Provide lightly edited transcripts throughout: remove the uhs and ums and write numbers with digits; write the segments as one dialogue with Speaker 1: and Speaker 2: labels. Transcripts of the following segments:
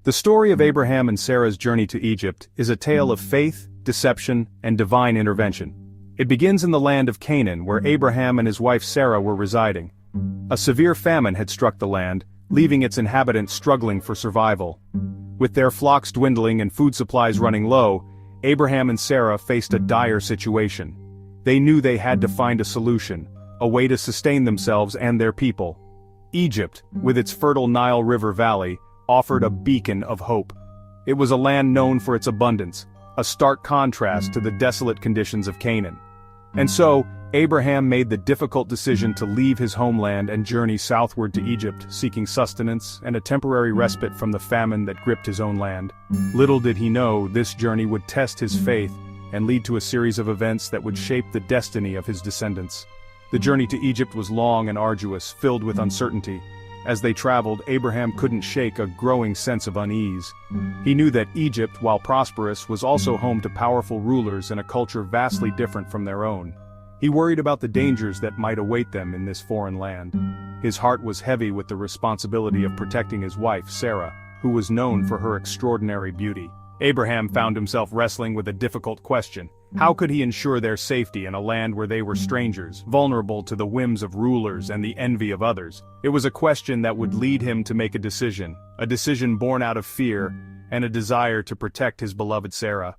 Speaker 1: The story of Abraham and Sarah's journey to Egypt is a tale of faith, deception, and divine intervention. It begins in the land of Canaan, where Abraham and his wife Sarah were residing. A severe famine had struck the land, leaving its inhabitants struggling for survival. With their flocks dwindling and food supplies running low, Abraham and Sarah faced a dire situation. They knew they had to find a solution, a way to sustain themselves and their people. Egypt, with its fertile Nile River valley, offered a beacon of hope. It was a land known for its abundance, a stark contrast to the desolate conditions of Canaan. And so, Abraham made the difficult decision to leave his homeland and journey southward to Egypt, seeking sustenance and a temporary respite from the famine that gripped his own land. Little did he know this journey would test his faith and lead to a series of events that would shape the destiny of his descendants. The journey to Egypt was long and arduous, filled with uncertainty. As they traveled, Abraham couldn't shake a growing sense of unease. He knew that Egypt, while prosperous, was also home to powerful rulers and a culture vastly different from their own. He worried about the dangers that might await them in this foreign land. His heart was heavy with the responsibility of protecting his wife, Sarah, who was known for her extraordinary beauty. Abraham found himself wrestling with a difficult question. How could he ensure their safety in a land where they were strangers, vulnerable to the whims of rulers and the envy of others? It was a question that would lead him to make a decision born out of fear and a desire to protect his beloved Sarah.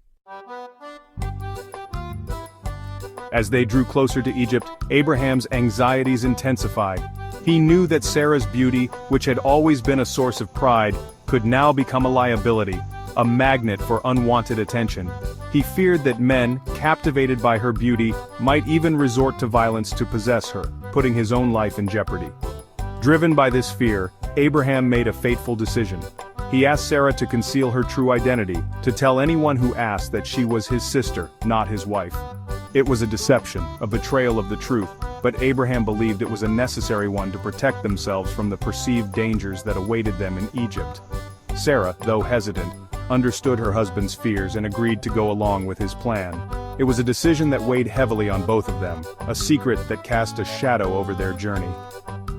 Speaker 1: As they drew closer to Egypt, Abraham's anxieties intensified. He knew that Sarah's beauty, which had always been a source of pride, could now become a liability, a magnet for unwanted attention. He feared that men, captivated by her beauty, might even resort to violence to possess her, putting his own life in jeopardy. Driven by this fear, Abraham made a fateful decision. He asked Sarah to conceal her true identity, to tell anyone who asked that she was his sister, not his wife. It was a deception, a betrayal of the truth, but Abraham believed it was a necessary one to protect themselves from the perceived dangers that awaited them in Egypt. Sarah, though hesitant, understood her husband's fears and agreed to go along with his plan. It was a decision that weighed heavily on both of them, a secret that cast a shadow over their journey.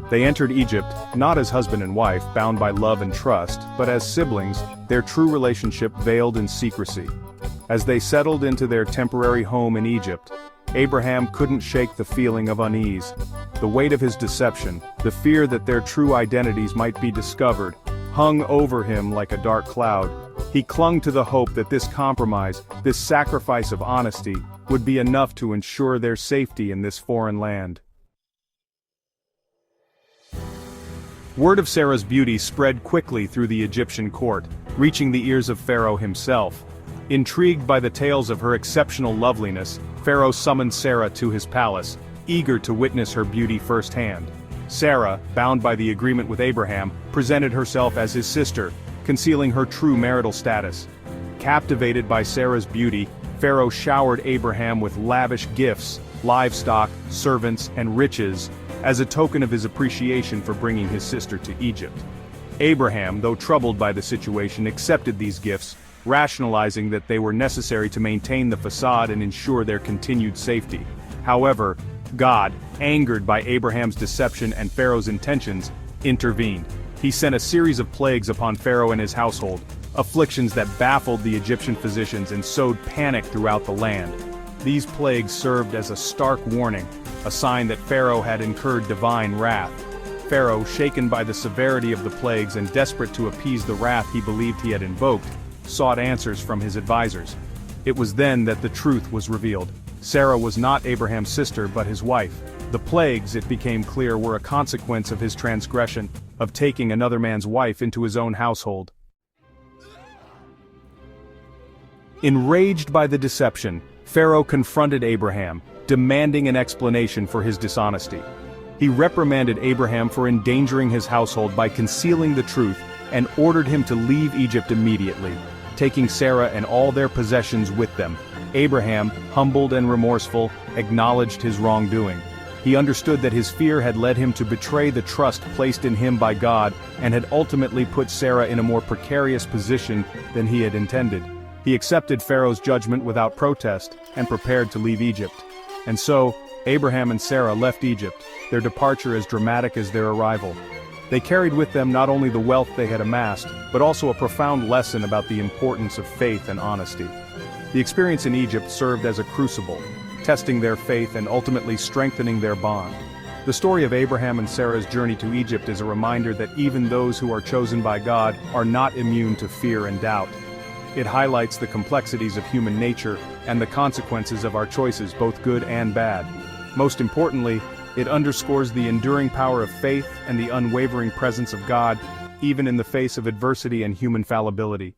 Speaker 1: They entered Egypt, not as husband and wife, bound by love and trust, but as siblings, their true relationship veiled in secrecy. As they settled into their temporary home in Egypt, Abraham couldn't shake the feeling of unease. The weight of his deception, the fear that their true identities might be discovered, hung over him like a dark cloud. He clung to the hope that this compromise, this sacrifice of honesty, would be enough to ensure their safety in this foreign land. Word of Sarah's beauty spread quickly through the Egyptian court, reaching the ears of Pharaoh himself. Intrigued by the tales of her exceptional loveliness, Pharaoh summoned Sarah to his palace, eager to witness her beauty firsthand. Sarah, bound by the agreement with Abraham, presented herself as his sister, concealing her true marital status. Captivated by Sarah's beauty, Pharaoh showered Abraham with lavish gifts, livestock, servants, and riches, as a token of his appreciation for bringing his sister to Egypt. Abraham, though troubled by the situation, accepted these gifts, rationalizing that they were necessary to maintain the facade and ensure their continued safety. However, God, angered by Abraham's deception and Pharaoh's intentions, intervened. He sent a series of plagues upon Pharaoh and his household, afflictions that baffled the Egyptian physicians and sowed panic throughout the land. These plagues served as a stark warning, a sign that Pharaoh had incurred divine wrath. Pharaoh, shaken by the severity of the plagues and desperate to appease the wrath he believed he had invoked, sought answers from his advisors. It was then that the truth was revealed. Sarah was not Abraham's sister but his wife. The plagues, it became clear, were a consequence of his transgression, of taking another man's wife into his own household. Enraged by the deception, Pharaoh confronted Abraham, demanding an explanation for his dishonesty. He reprimanded Abraham for endangering his household by concealing the truth and ordered him to leave Egypt immediately, taking Sarah and all their possessions with them. Abraham, humbled and remorseful, acknowledged his wrongdoing. He understood that his fear had led him to betray the trust placed in him by God and had ultimately put Sarah in a more precarious position than he had intended. He accepted Pharaoh's judgment without protest and prepared to leave Egypt. And so, Abraham and Sarah left Egypt, their departure as dramatic as their arrival. They carried with them not only the wealth they had amassed, but also a profound lesson about the importance of faith and honesty. The experience in Egypt served as a crucible, testing their faith and ultimately strengthening their bond. The story of Abraham and Sarah's journey to Egypt is a reminder that even those who are chosen by God are not immune to fear and doubt. It highlights the complexities of human nature and the consequences of our choices, both good and bad. Most importantly, it underscores the enduring power of faith and the unwavering presence of God, even in the face of adversity and human fallibility.